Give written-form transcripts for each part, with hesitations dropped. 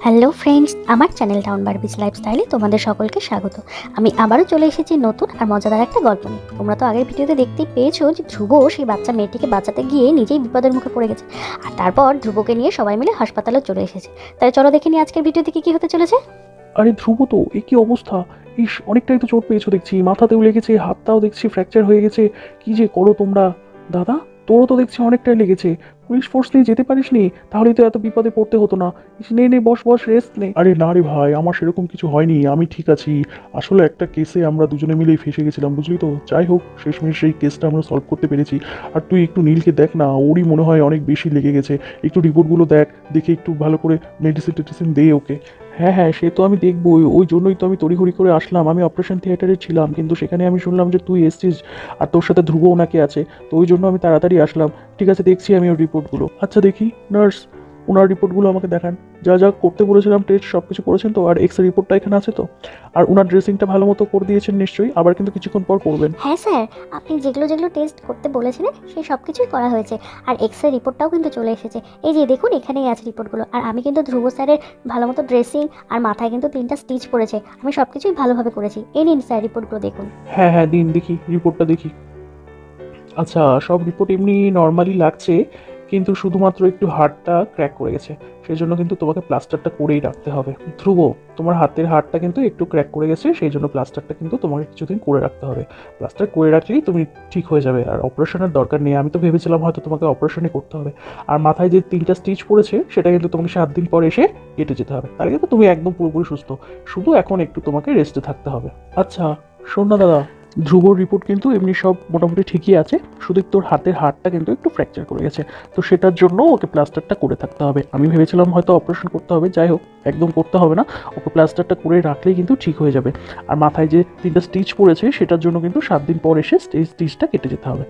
Hello friends, আমার channel town Barbies লাইফস্টাইলে তোমাদের সকলকে স্বাগত। আমি আবারও চলে এসেছি নতুন আর মজাদার একটা গল্প নিয়ে। তোমরা তো আগের ভিডিওতে দেখতেই পেয়েছো যে ধ্রুব সেই বাচ্চা মেয়েটিকে বাঁচাতে গিয়ে নিজেই বিপদের মুখে পড়ে গেছে, আর তারপর ধ্রুবকে নিয়ে সবাই মিলে হাসপাতালে চলে এসেছে। তাই চলো দেখে নিই আজকের ভিডিওতে কি হতে চলেছে। আরে ধ্রুব, তো এ কি অবস্থা! ইস, অনেকটাই তো চোট পেয়েছো দেখছি, মাথাতেও লেগেছে, হাতটাও দেখছি ফ্র্যাকচার হয়ে গেছে। কি যে করো তোমরা! দাদা, তোরও তো দেখছি অনেকটাই লেগেছে। পুলিশ ফোর্স নিয়ে যেতে পারিসনি? তাহলেই তো এত বিপদে পড়তে হতো না। ইস, নে নে, বস বস, রেস্ট নে। আরে না রে ভাই, আমার সেরকম কিছু হয়নি, আমি ঠিক আছি। আসলে একটা কেসে আমরা দুজনে মিলেই ফেসে গেছিলাম, বুঝলি তো। যাই হোক, শেষমেশ সেই কেসটা আমরা সলভ করতে পেরেছি। আর তুই একটু নীলকে দেখ না, ওরই মনে হয় অনেক বেশি লেগে গেছে। একটু রিপোর্টগুলো দেখ, দেখে একটু ভালো করে মেডিসিন টেডিসিন দে ওকে। হ্যাঁ হ্যাঁ, সে তো আমি দেখবোই, ওই জন্যই তো আমি তড়িঘড়ি করে আসলাম। আমি অপারেশন থিয়েটারে ছিলাম, কিন্তু সেখানে আমি শুনলাম যে তুই এসছিস আর তোর সাথে ধ্রুব ওনাকে আছে। তো ওই জন্য আমি তাড়াতাড়ি আসলাম। ঠিক আছে, দেখছি আমি ওর রিপোর্টগুলো। আচ্ছা দেখি, নার্স, ওনার রিপোর্টগুলো আমাকে দেখান। যা যা করতে বলেছিলাম টেস্ট সব কিছু করেছেন তো? আর এক্স রে রিপোর্টটা এখানে আছে তো? আর ওনার ড্রেসিংটা ভালো মতো করে দিয়েছেন নিশ্চয়ই? আবার কিন্তু কিছুক্ষণ পর করবেন। হ্যাঁ স্যার, আপনি যেগুলো যেগুলো টেস্ট করতে বলেছিলেন সেই সব কিছুই করা হয়েছে, আর এক্সরে রিপোর্টটাও কিন্তু চলে এসেছে। এই যে দেখুন, এখানেই আছে রিপোর্টগুলো। আর আমি কিন্তু ধ্রুব স্যারের ভালো মতো ড্রেসিং আর মাথায় কিন্তু 3টা স্টিচ পড়েছে, আমি সব কিছুই ভালোভাবে করেছি। এই নিন স্যার রিপোর্টগুলো দেখুন। হ্যাঁ হ্যাঁ, দিন দেখি, রিপোর্টটা দেখি। আচ্ছা, সব রিপোর্ট এমনি নর্মালি লাগছে, কিন্তু শুধুমাত্র একটু হাড়টা ক্র্যাক করে গেছে। সেই জন্য কিন্তু তোমাকে প্লাস্টারটা করেই রাখতে হবে। ধ্রুব, তোমার হাতের হাড়টা কিন্তু একটু ক্র্যাক করে গেছে, সেই জন্য প্লাস্টারটা কিন্তু তোমাকে কিছুদিন করে রাখতে হবে। প্লাস্টার করে রাখলেই তুমি ঠিক হয়ে যাবে, আর অপারেশনের দরকার নেই। আমি তো ভেবেছিলাম হয়তো তোমাকে অপারেশনই করতে হবে। আর মাথায় যে 3টা স্টিচ পড়েছে সেটা কিন্তু তোমাকে 7 দিন পর এসে কেটে যেতে হবে, তার কিন্তু তুমি একদম পুরোপুরি সুস্থ। শুধু এখন একটু তোমাকে রেস্টে থাকতে হবে। আচ্ছা শোন না দাদা, ধ্রুবর রিপোর্ট কিন্তু এমনি সব মোটামুটি ঠিকই আছে, শুধু তোর হাতের হাড়টা কিন্তু একটু ফ্র্যাকচার করে গেছে। তো সেটার জন্য ওকে প্লাস্টারটা করে থাকতে হবে। আমি ভেবেছিলাম হয়তো অপারেশন করতে হবে, যাই হোক, একদম করতে হবে না। ওকে প্লাস্টারটা করে রাখলেই কিন্তু ঠিক হয়ে যাবে। আর মাথায় যে 3টা স্টিচ পড়েছে সেটার জন্য কিন্তু 7 দিন পর এসে স্টিচটা কেটে যেতে হবে।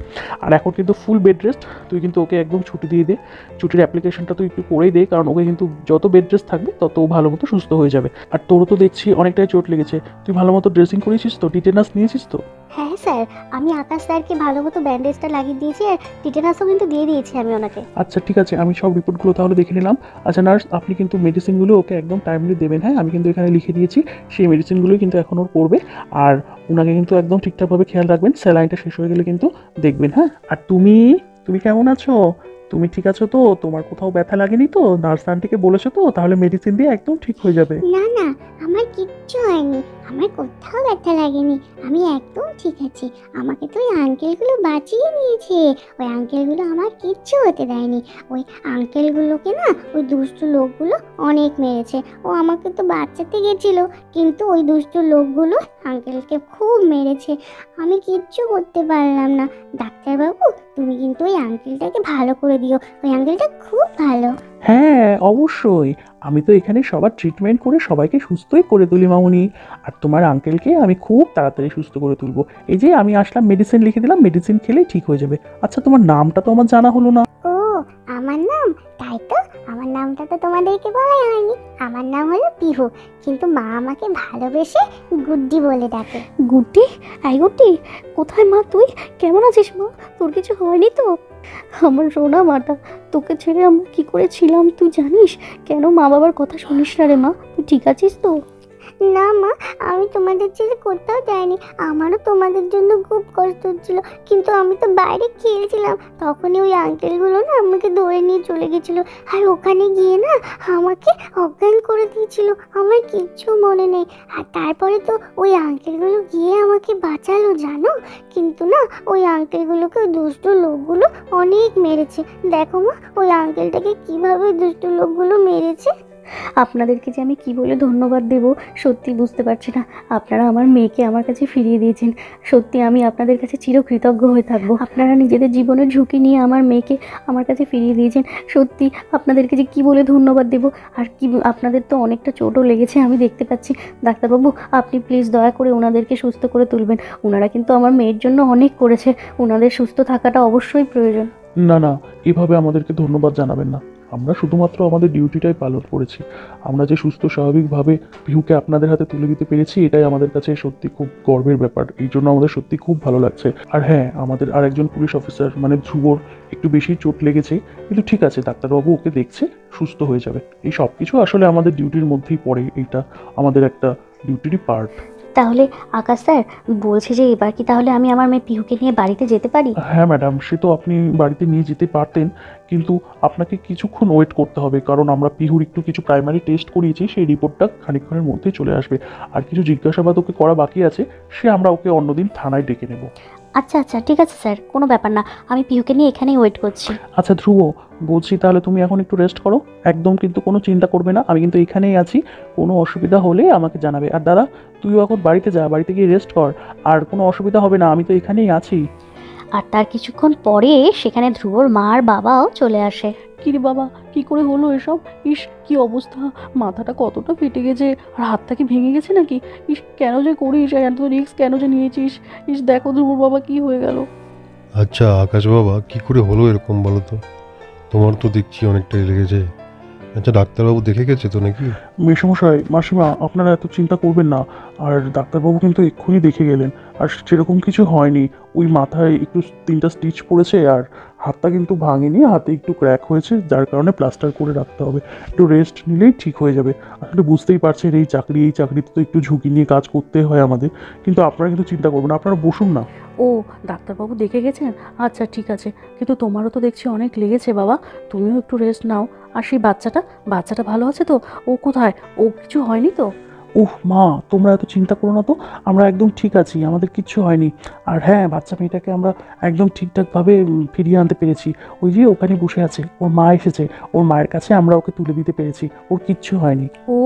আর এখন কিন্তু ফুল বেড রেস্ট। তুই কিন্তু ওকে একদম ছুটি দিয়ে দে। ছুটির অ্যাপ্লিকেশনটা তুই একটু করেই দে, কারণ ওকে কিন্তু যত বেড রেস্ট থাকবে তত ও ভালো মতো সুস্থ হয়ে যাবে। আর তোরও তো দেখছি অনেকটাই চোট লেগেছে, তুই ভালো মতো ড্রেসিং করেছিস তো? টিটেনাস নিয়েছিস তো? হ্যাঁ স্যার, আমি আকাশ স্যারকে ভালো মতো ব্যান্ডেজটা লাগিয়ে দিয়েছি, আর টিটেনাসও কিন্তু দিয়ে দিয়েছি আমি ওনাকে। আচ্ছা ঠিক আছে, আমি সব রিপোর্টগুলো তাহলে দেখে নিলাম। আচ্ছা নার্স, আপনি কিন্তু মেডিসিনগুলো ওকে একদম টাইমলি দেবেন। হ্যাঁ, আমি কিন্তু এখানে লিখে দিয়েছি, সেই মেডিসিনগুলোই কিন্তু এখন ওর পড়বে। আর ওনাকে কিন্তু একদম ঠিকঠাকভাবে খেয়াল রাখবেন, স্যালাইনটা শেষ হয়ে গেলে কিন্তু দেখবেন। হ্যাঁ, আর তুমি তুমি কেমন আছো? তুমি ঠিক আছো তো? তোমার কোথাও ব্যথা লাগেনি তো? নার্স আন্টিকে বলেছো তো? তাহলে মেডিসিন দিয়ে একদম ঠিক হয়ে যাবে। না না, আমার কিচ্ছু হয়নি, আমার কোথাও ব্যথা লাগেনি, আমি একদম ঠিক আছি। আমাকে তো ওই আঙ্কেলগুলো বাঁচিয়ে নিয়েছে, ওই আঙ্কেলগুলো আমার কিচ্ছু হতে দেয়নি। ওই আঙ্কেলগুলোকে না ওই দুষ্টু লোকগুলো অনেক মেরেছে। ও আমাকে তো বাঁচাতে গেছিল, কিন্তু ওই দুষ্টু লোকগুলো আঙ্কেলকে খুব মেরেছে, আমি কিচ্ছু করতে পারলাম না। ডাক্তারবাবু, তুমি কিন্তু ওই আঙ্কেলটাকে ভালো করে দিও, ওই আঙ্কেলটা খুব ভালো। হ্যাঁ অবশ্যই, আমি তো এখানে সবার ট্রিটমেন্ট করে সবাইকে সুস্থই করে তুলি মামুনি। আর তোমার আঙ্কেলকে আমি খুব তাড়াতাড়ি সুস্থ করে তুলবো। এই যে আমি আসলাম, মেডিসিন লিখে দিলাম, মেডিসিন খেলেই ঠিক হয়ে যাবে। আচ্ছা, তোমার নামটা তো আমার জানা হলো না। ও, আমার নাম? তাই তো, আমার নামটা তো তোমাদেরকে বলাই হয়নি। আমার নাম হলো পিহু, কিন্তু মা আমাকে ভালোবেসে গুড্ডি বলে ডাকে। গুড্ডি? এই গুড্ডি, কোথায় মা? তুই কেমন আছিস মা? তোর কিছু হয়নি তো? আমার সোনা মাটা, তোকে ছেড়ে আমরা কি করে ছিলাম তুই জানিস? কেন মা বাবার কথা শুনিস না রে মা? তুই ঠিক আছিস তো? না মা, আমি তোমাদের ছেড়ে কোথাও যাইনি, আমারও তোমাদের জন্য খুব কষ্ট হচ্ছিল, কিন্তু আমি তো বাইরে খেলছিলাম, তখনই ওই আঙ্কেলগুলো না আমাকে ধরে নিয়ে চলে গেছিলো, আর ওখানে গিয়ে না আমাকে অজ্ঞান করে দিয়েছিল, আমার কিচ্ছু মনে নেই। আর তারপরে তো ওই আঙ্কেলগুলো গিয়ে আমাকে বাঁচালো জানো, কিন্তু না ওই আঙ্কেলগুলোকে দুষ্ট লোকগুলো অনেক মেরেছে। দেখো মা, ওই আঙ্কেলটাকে কিভাবে দুষ্ট লোকগুলো মেরেছে। আপনাদেরকে যে আমি কি বলে ধন্যবাদ দেব সত্যি বুঝতে পারছি না। আপনারা আমার মেয়েকে আমার কাছে ফিরিয়ে দিয়েছেন, সত্যি আমি আপনাদের কাছে চিরকৃতজ্ঞ হয়ে থাকবো। আপনারা নিজেদের জীবনের ঝুঁকি নিয়ে আমার মেয়েকে আমার কাছে ফিরিয়ে দিয়েছেন, সত্যি আপনাদেরকে যে কি বলে ধন্যবাদ দেব। আর কি, আপনাদের তো অনেকটা চোটও লেগেছে আমি দেখতে পাচ্ছি। ডাক্তারবাবু, আপনি প্লিজ দয়া করে ওনাদেরকে সুস্থ করে তুলবেন। ওনারা কিন্তু আমার মেয়ের জন্য অনেক করেছে, ওনাদের সুস্থ থাকাটা অবশ্যই প্রয়োজন। না না, এভাবে আমাদেরকে ধন্যবাদ জানাবেন না। আমরা শুধুমাত্র আমাদের ডিউটিটাই পালন করেছি। আমরা যে সুস্থ স্বাভাবিকভাবে পিহুকে আপনাদের হাতে তুলে দিতে পেরেছি, এটাই আমাদের কাছে সত্যি খুব গর্বের ব্যাপার। এই জন্য আমাদের সত্যি খুব ভালো লাগছে। আর হ্যাঁ, আমাদের আরেকজন পুলিশ অফিসার মানে ধ্রুবর একটু বেশি চোট লেগেছে, কিন্তু ঠিক আছে, ডাক্তারবাবু ওকে দেখছে, সুস্থ হয়ে যাবে। এই সব কিছু আসলে আমাদের ডিউটির মধ্যেই পড়ে, এইটা আমাদের একটা ডিউটিরই পার্ট। তাহলে আকাশ স্যার, বলছি যে এবার কি তাহলে আমি আমার মেয়ে পিহুকে নিয়ে বাড়িতে যেতে পারি? হ্যাঁ ম্যাডাম, সে তো আপনি বাড়িতে নিয়ে যেতে পারতেন, কিন্তু আপনাকে কিছুক্ষণ ওয়েট করতে হবে, কারণ আমরা পিহুর একটু কিছু প্রাইমারি টেস্ট করিয়েছি, সেই রিপোর্টটা খানিকক্ষণের মধ্যেই চলে আসবে। আর কিছু জিজ্ঞাসাবাদ ওকে করা বাকি আছে, সে আমরা ওকে অন্যদিন থানায় ডেকে নেব। আচ্ছা আচ্ছা, ঠিক আছে স্যার, কোনো ব্যাপার না, আমি পিহুকে নিয়ে এখানেই ওয়েট করছি। আচ্ছা ধ্রুব, বলছি তাহলে তুমি এখন একটু রেস্ট করো, একদম কিন্তু কোনো চিন্তা করবে না, আমি কিন্তু এখানেই আছি, কোনো অসুবিধা হলে আমাকে জানাবে। আর দাদা, তুইও এখন বাড়িতে যা, বাড়িতে গিয়ে রেস্ট কর, আর কোনো অসুবিধা হবে না, আমি তো এখানেই আছি। আর তার কিছুক্ষণ পরে সেখানে ধ্রুবর মা আর বাবাও চলে আসে। কিরে বাবা, কি করে হলো এসব? ইস, কি অবস্থা, মাথাটা কতটা ফেটে গেছে, আর হাতটা কি ভেঙে গেছে নাকি? ইস, কেন যে করিস, এত রিস্ক কেন যে নিয়েছিস? ইস, দেখো ধ্রুবর বাবা কি হয়ে গেল। আচ্ছা আকাশ বাবা, কি করে হলো এরকম বলো তো? তোমার তো দেখছি অনেকটাই লেগেছে। আচ্ছা, ডাক্তারবাবু দেখে গেছে তো নাকি? মেসমশাই, মাসিমা, আপনারা এত চিন্তা করবেন না। আর ডাক্তারবাবু কিন্তু এক্ষুনি দেখে গেলেন, আর সেরকম কিছু হয়নি। ওই মাথায় একটু 3টা স্টিচ পড়েছে, আর হাতটা কিন্তু ভাঙেনি, হাতে একটু ক্র্যাক হয়েছে, যার কারণে প্লাস্টার করে রাখতে হবে। একটু রেস্ট নিলেই ঠিক হয়ে যাবে। আসলে বুঝতেই পারছেন, এই চাকরিতে তো একটু ঝুঁকি নিয়ে কাজ করতে হয় আমাদের, কিন্তু আপনারা কিন্তু চিন্তা করবেন না, আপনারা বসুন না। ও, ডাক্তারবাবু দেখে গেছেন? আচ্ছা ঠিক আছে, কিন্তু তোমারও তো দেখছি অনেক লেগেছে বাবা, তুমিও একটু রেস্ট নাও। আর সেই বাচ্চাটা ভালো আছে তো? ও কোথায়? ও কিছু হয়নি তো? উহ মা, তোমরা এত চিন্তা করো না তো, আমরা একদম ঠিক আছি, আমাদের কিচ্ছু হয়নি। আর হ্যাঁ, বাচ্চা মেয়েটাকে আমরা একদম ঠিকঠাকভাবে ফিরিয়ে আনতে পেরেছি। ওই যে ওখানে বসে আছে, ওর মা এসেছে, ওর মায়ের কাছে আমরা ওকে তুলে দিতে পেরেছি, ওর কিচ্ছু হয়নি। ও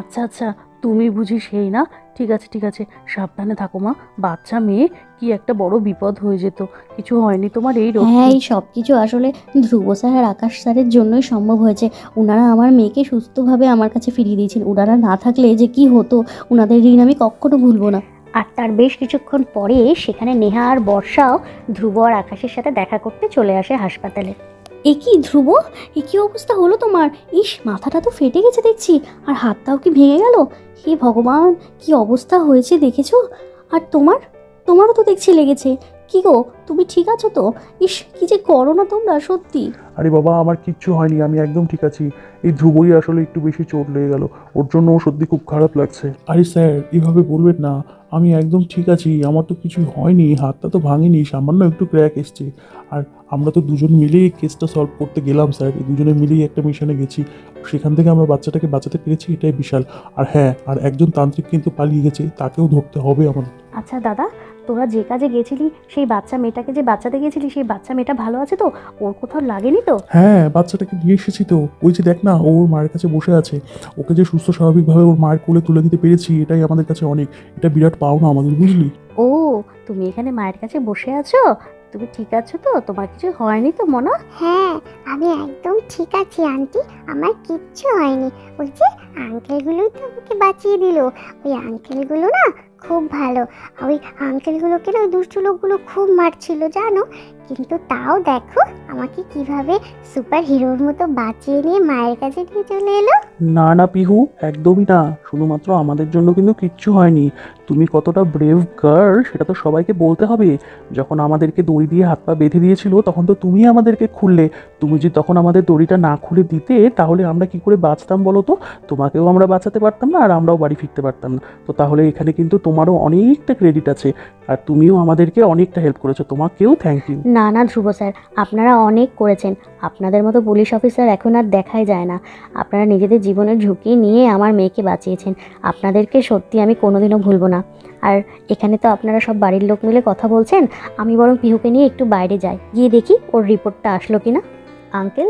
আচ্ছা আচ্ছা, তুমি বুঝি সেই না? ঠিক আছে ঠিক আছে, সাবধানে থাকো মা, বাচ্চা মেয়ে, কি একটা বড় বিপদ হয়ে যেত। কিছু হয়নি তোমার? এই রোগ হ্যাঁ, এই সব কিছু আসলে ধ্রুব স্যার আর আকাশ স্যারের জন্যই সম্ভব হয়েছে। ওনারা আমার মেয়েকে সুস্থভাবে আমার কাছে ফিরিয়ে দিয়েছেন। ওনারা না থাকলে যে কি হতো, ওনাদের ঋণ আমি কখনো ভুলবো না। আর তার বেশ কিছুক্ষণ পরে সেখানে নেহা আর বর্ষাও ধ্রুব আর আকাশের সাথে দেখা করতে চলে আসে হাসপাতালে। এ কি ধ্রুব, এ কি অবস্থা হলো তোমার? ইস, মাথাটা তো ফেটে গেছে দেখছি, আর হাতটাও কি ভেঙে গেল? হে ভগবান, কি অবস্থা হয়েছে দেখেছো? আর তোমারও তো দেখছি লেগেছে। কি গো, তুমি ঠিক আছো তো? ইস, কি যে করো না তোমরা, সত্যি। আরে বাবা, আমার কিচ্ছু হয়নি, আমি একদম ঠিক আছি। এই ধ্রুবই আসলে একটু বেশি চোট লেগে গেল, ওর জন্য ও সত্যি খুব খারাপ লাগছে। আরে স্যার, এভাবে বলবেন না, আমি একদম ঠিক আছি, আমার তো কিছু হয়নি, হাতটা তো ভাঙেনি, সামান্য একটু ক্র্যাক এসছে। আর আমরা তো দুজন মিলেই কেসটা সলভ করতে গেলাম স্যার, এই দুজনে মিলেই একটা মিশনে গেছি, সেখান থেকে আমরা বাচ্চাটাকে বাঁচাতে পেরেছি, এটাই বিশাল। আর হ্যাঁ, আর একজন তান্ত্রিক কিন্তু পালিয়ে গেছে, তাকেও ধরতে হবে আমাদের। আচ্ছা দাদা, তোরা যে কাজে গেছিলি, সেই বাচ্চা মেয়েটাকে যে বাচ্চাতে গেছিলি, সেই বাচ্চা মেয়েটা ভালো আছে তো? ওর কোথাও লাগেনি তো? হ্যাঁ, বাচ্চাটাকে নিয়ে এসেছি তো, ওই যে দেখ না, ও ওর মায়ের কাছে বসে আছে। ওকে যে সুস্থ স্বাভাবিকভাবে ওর মায়ের কোলে তুলে দিতে পেরেছি, এটাই আমাদের কাছে অনেক, এটা বিরাট পাওনা আমাদের, বুঝলি? ও, তুমি এখানে মায়ের কাছে বসে আছো? তুমি ঠিক আছো তো? তোমার কিছু হয়নি তো মনা? হ্যাঁ, আমি একদম ঠিক আছি আন্টি, আমার কিচ্ছু হয়নি। ওই যে আঙ্কেলগুলোই তো আমাকে বাঁচিয়ে দিল। ওই আঙ্কেলগুলো না খুব ভালো। ওই আঙ্কেলগুলোকে না ওই দুষ্ট লোকগুলো খুব মারছিল জানো, কিন্তু তাও দেখো আমাকে কিভাবে সুপার হিরোর মতো বাঁচিয়ে নিয়ে মায়ের কাছে নিয়ে চলে এলো। না না পিহু, একদমই না, শুধুমাত্র আমাদের জন্য কিন্তু কিচ্ছু হয়নি। তুমি কতটা ব্রেভ গার্ল সেটা তো সবাইকে বলতে হবে। যখন আমাদেরকে দড়ি দিয়ে হাত পা বেঁধে দিয়েছিল, তখন তো তুমি আমাদেরকে খুললে। তুমি যে তখন আমাদের দড়িটা না খুলে দিতে, তাহলে আমরা কি করে বাঁচতাম বলো তো? তোমাকেও আমরা বাঁচাতে পারতাম না, আর আমরাও বাড়ি ফিরতে পারতাম না। তো তাহলে এখানে কিন্তু তোমারও অনেকটা ক্রেডিট আছে, আর তুমিও আমাদেরকে অনেকটা হেল্প করেছো, তোমাকেও থ্যাংক ইউ। না না ধ্রুব স্যার, আপনারা অনেক করেছেন। আপনাদের মতো পুলিশ অফিসার এখন আর দেখাই যায় না। আপনারা নিজেদের জীবনের ঝুঁকি নিয়ে আমার মেয়েকে বাঁচিয়েছেন। আপনাদেরকে সত্যি আমি কোনোদিনও ভুলবো না। আর এখানে তো আপনারা সব বাড়ির লোক মিলে কথা বলছেন, আমি বরং পিহুকে নিয়ে একটু বাইরে যাই, গিয়ে দেখি ওর রিপোর্টটা আসলো কিনা। আঙ্কেল,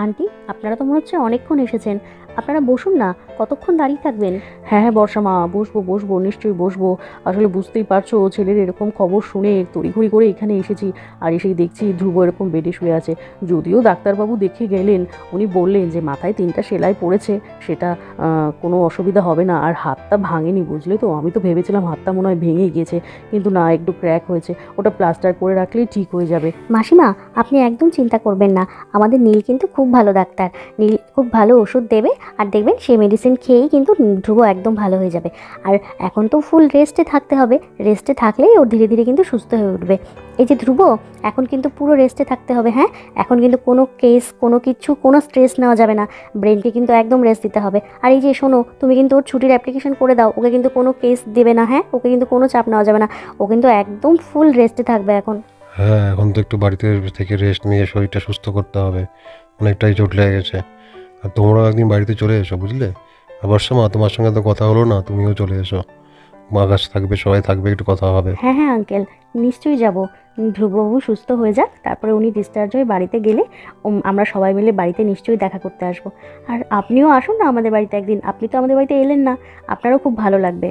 আন্টি, আপনারা তো মনে হচ্ছে অনেকক্ষণ এসেছেন। আপনারা বসুন না, কতক্ষণ দাঁড়িয়ে থাকবেন? হ্যাঁ হ্যাঁ বর্ষা মা, বসবো বসবো, নিশ্চয়ই বসবো। আসলে বুঝতেই পারছো, ছেলের এরকম খবর শুনে তড়িঘড়ি করে এখানে এসেছি, আর এসেই দেখছি ধ্রুব এরকম বেডে শুয়ে আছে। যদিও ডাক্তারবাবু দেখে গেলেন, উনি বললেন যে মাথায় 3টা সেলাই পড়েছে, সেটা কোনো অসুবিধা হবে না, আর হাতটা ভাঙেনি, বুঝলে তো। আমি তো ভেবেছিলাম হাতটা মনে হয় ভেঙে গিয়েছে, কিন্তু না, একটু ক্র্যাক হয়েছে, ওটা প্লাস্টার করে রাখলেই ঠিক হয়ে যাবে। মাসিমা, আপনি একদম চিন্তা করবেন না, আমাদের নীল কিন্তু খুব ভালো ডাক্তার। নীল খুব ভালো ওষুধ দেবে, আর দেখবেন সেই মেডিসিন খেয়েই কিন্তু ধ্রুব একদম ভালো হয়ে যাবে। আর এখন তো ফুল রেস্টে থাকতে হবে, রেস্টে থাকলেই ওর ধীরে ধীরে কিন্তু সুস্থ হয়ে উঠবে। এই যে ধ্রুব, এখন কিন্তু পুরো রেস্টে থাকতে হবে। হ্যাঁ, এখন কিন্তু কোনো কেস, কোনো কিছু, কোনো স্ট্রেস নেওয়া যাবে না, ব্রেনকে কিন্তু একদম রেস্ট দিতে হবে। আর এই যে শোনো, তুমি কিন্তু ওর ছুটির অ্যাপ্লিকেশন করে দাও, ওকে কিন্তু কোনো কেস দেবে না। হ্যাঁ, ওকে কিন্তু কোনো চাপ নেওয়া যাবে না, ও কিন্তু একদম ফুল রেস্টে থাকবে এখন। হ্যাঁ, এখন তো একটু বাড়িতে থেকে রেস্ট নিয়ে শরীরটা সুস্থ করতে হবে, অনেকটাই চোট লেগে গেছে। আর তোমরাও একদিন বাড়িতে চলে এসো, বুঝলে? আর বর্ষা মা, তোমার সঙ্গে তো কথা হলো না, তুমিও চলে এসো। আকাশ থাকবে, সবাই থাকবে, একটু কথা হবে। হ্যাঁ হ্যাঁ আঙ্কেল, নিশ্চয়ই যাব। ধ্রুববাবু সুস্থ হয়ে যাক, তারপরে উনি ডিসচার্জ হয়ে বাড়িতে গেলে আমরা সবাই মিলে বাড়িতে নিশ্চয়ই দেখা করতে আসবো। আর আপনিও আসুন না আমাদের বাড়িতে একদিন, আপনি তো আমাদের বাড়িতে এলেন না, আপনারও খুব ভালো লাগবে।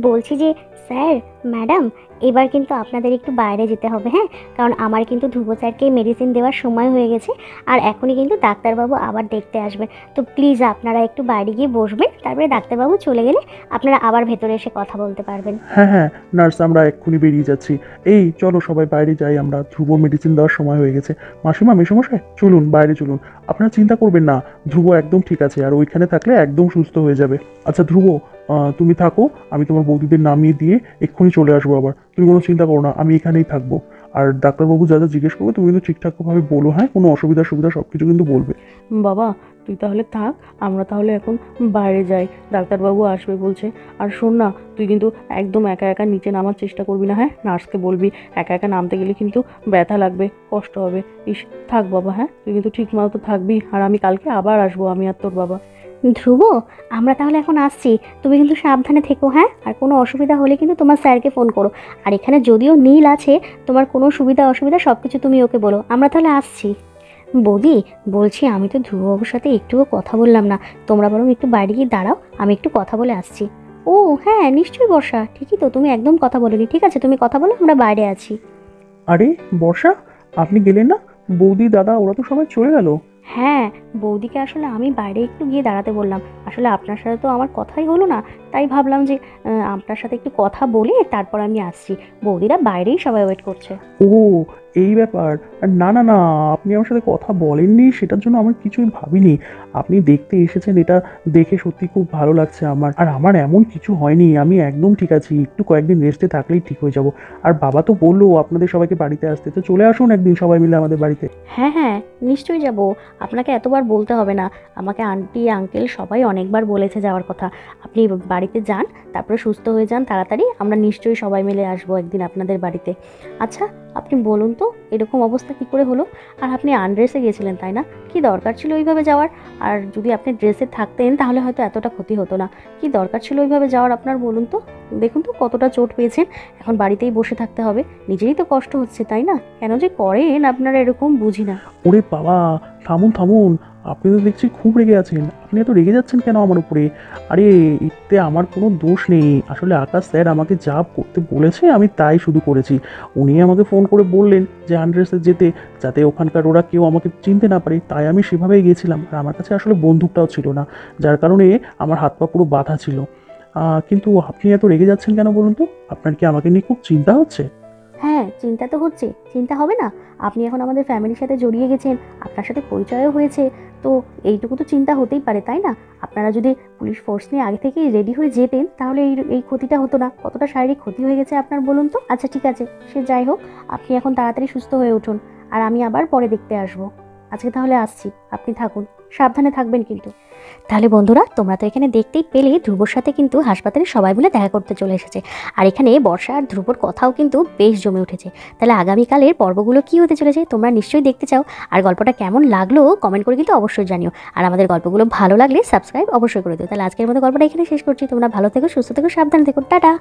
বলছি যে স্যার, ম্যাডাম, এবার কিন্তু আপনাদের একটু বাইরে যেতে হবে। হ্যাঁ, কারণ আমার কিন্তু ধ্রুব স্যারকে মেডিসিন দেওয়ার সময় হয়ে গেছে, আর এখনই কিন্তু ডাক্তারবাবু আবার দেখতে আসবে। তো প্লিজ আপনারা একটু বাইরে গিয়ে বসবেন, তারপরে ডাক্তারবাবু চলে গেলে আপনারা আবার ভেতরে এসে কথা বলতে পারবেন। হ্যাঁ হ্যাঁ নার্স, আমরা এক্ষুনি বেরিয়ে যাচ্ছি। এই চলো সবাই বাইরে যাই, আমরা ধ্রুব মেডিসিন দেওয়ার সময় হয়ে গেছে। মাসিমা, মেসোমশাই, চলুন বাইরে চলুন। আপনারা চিন্তা করবেন না, ধ্রুব একদম ঠিক আছে, আর ওইখানে থাকলে একদম সুস্থ হয়ে যাবে। আচ্ছা ধ্রুব, তুমি থাকো, আমি তোমার বৌদিদের নামিয়ে দিয়ে এক্ষুনি চলে আসবো আবার। তুমি কোনো চিন্তা করো না, আমি এখানেই থাকবো। আর ডাক্তারবাবু যা যা জিজ্ঞেস করবে তুমি কিন্তু ঠিকঠাকভাবে বলো। হ্যাঁ, কোনো অসুবিধা সুবিধা সব কিছু কিন্তু বলবে। বাবা, তুই তাহলে থাক, আমরা তাহলে এখন বাইরে যাই, ডাক্তারবাবু আসবে বলছে। আর শোন না, তুই কিন্তু একদম একা একা নিচে নামার চেষ্টা করবি না। হ্যাঁ, নার্সকে বলবি একা একা নামতে গেলে কিন্তু ব্যথা লাগবে, কষ্ট হবে। ইস, থাক বাবা, হ্যাঁ তুই কিন্তু ঠিক মতো থাকবি, আর আমি কালকে আবার আসবো, আমি আর তোর বাবা। ধ্রুব, আমরা তাহলে এখন আসছি, তুমি কিন্তু সাবধানে থেকো। হ্যাঁ, আর কোনো অসুবিধা হলে কিন্তু তোমার স্যারকে ফোন করো। আর এখানে যদিও নীল আছে, তোমার কোনো সুবিধা অসুবিধা সব কিছু তুমি ওকে বলো। আমরা তাহলে আসছি। বৌদি, বলছি আমি তো ধ্রুববাবুর সাথে একটুও কথা বললাম না, তোমরা বরং একটু বাইরে গিয়ে দাঁড়াও, আমি একটু কথা বলে আসছি। ও হ্যাঁ, নিশ্চয়ই বর্ষা, ঠিকই তো, তুমি একদম কথা বলোনি। ঠিক আছে, তুমি কথা বলো, আমরা বাইরে আছি। আরে বর্ষা, আপনি গেলেন না? বৌদি, দাদা, ওরা তো সবাই চলে গেল। হ্যাঁ, বৌদিকে আসলে আমি বাইরে একটু গিয়ে দাঁড়াতে বললাম। আসলে আপনার সাথে তো আমার কথাই হলো না, তাই ভাবলাম যে আপনার সাথে একটু কথা বলে তারপর আমি আসছি। বৌদিরা বাইরেই সবাই ওয়েট করছে। ও, এই ব্যাপার। আর না না না, আপনি আমার সাথে কথা বলেননি সেটার জন্য আমার কিছুই ভাবিনি। আপনি দেখতে এসেছেন, এটা দেখে সত্যি খুব ভালো লাগছে আমার। আর আমার এমন কিছু হয়নি, আমি একদম ঠিক আছি, একটু কয়েকদিন রেস্টে থাকলেই ঠিক হয়ে যাব। আর বাবা তো বললো আপনাদের সবাইকে বাড়িতে আসতে, তো চলে আসুন একদিন সবাই মিলে আমাদের বাড়িতে। হ্যাঁ হ্যাঁ, নিশ্চয়ই যাব, আপনাকে এতবার বলতে হবে না। আমাকে আন্টি আঙ্কেল সবাই অনেকবার বলেছে যাওয়ার কথা। আপনি বাড়িতে যান, তারপরে সুস্থ হয়ে যান তাড়াতাড়ি, আমরা নিশ্চয়ই সবাই মিলে আসবো একদিন আপনাদের বাড়িতে। আচ্ছা, আপনি বলুন তো এরকম অবস্থা কী করে হলো? আর আপনি আনড্রেসে গিয়েছিলেন তাই না? কি দরকার ছিল ওইভাবে যাওয়ার? আর যদি আপনি ড্রেসে থাকতেন তাহলে হয়তো এতটা ক্ষতি হতো না। কি দরকার ছিল ওইভাবে যাওয়ার আপনার, বলুন তো? দেখুন তো কতটা চোট পেয়েছেন, এখন বাড়িতেই বসে থাকতে হবে, নিজেরই তো কষ্ট হচ্ছে তাই না? কেন যে করেন আপনারা এরকম, বুঝি না। ওরে বাবা, থামুন থামুন, আপনি তো দেখছি খুব রেগে আছেন। আপনি এত রেগে যাচ্ছেন কেন আমার উপরে? আরে এতে আমার কোনো দোষ নেই, আসলে আকাশ স্যার আমাকে যা করতে বলেছে আমি তাই শুধু করেছি। উনি আমাকে ফোন করে বললেন যে আনড্রেসে যেতে, যাতে ওখানকার ওরা কেউ আমাকে চিনতে না পারে, তাই আমি সেভাবেই গিয়েছিলাম। আর আমার কাছে আসলে বন্দুকটাও ছিল না, যার কারণে আমার হাত পা পুরো বাঁধা ছিল। কিন্তু আপনি এত রেগে যাচ্ছেন কেন বলুন তো? আপনার কি আমাকে নিয়ে খুব চিন্তা হচ্ছে? হ্যাঁ, চিন্তা তো হচ্ছে, চিন্তা হবে না? আপনি এখন আমাদের ফ্যামিলির সাথে জড়িয়ে গেছেন, আপনার সাথে পরিচয়ও হয়েছে, তো এইটুকু তো চিন্তা হতেই পারে তাই না? আপনারা যদি পুলিশ ফোর্স নিয়ে আগে থেকেই রেডি হয়ে যেতেন তাহলে এই ক্ষতিটা হতো না। কতটা শারীরিক ক্ষতি হয়ে গেছে আপনার বলুন তো? আচ্ছা ঠিক আছে, সে যাই হোক, আপনি এখন তাড়াতাড়ি সুস্থ হয়ে উঠুন, আর আমি আবার পরে দেখতে আসবো। আজকে তাহলে আসছি, আপনি থাকুন, সাবধানে থাকবেন কিন্তু। তাহলে বন্ধুরা, তোমরা তো এখানে দেখতেই পেলে ধ্রুবর সাথে কিন্তু হাসপাতালে সবাই মিলে দেখা করতে চলে এসেছে। আর এখানে বর্ষা আর ধ্রুবর কথাও কিন্তু বেশ জমে উঠেছে। তাহলে আগামীকালের পর্বগুলো কী হতে চলেছে তোমরা নিশ্চয়ই দেখতে চাও। আর গল্পটা কেমন লাগলো কমেন্ট করে কিন্তু অবশ্যই জানিও। আর আমাদের গল্পগুলো ভালো লাগলে সাবস্ক্রাইব অবশ্যই করে দিও। তাহলে আজকের মতো গল্পটা এখানে শেষ করছি। তোমরা ভালো থেকো, সুস্থ থেকো, সাবধানে থেকো, টাটা।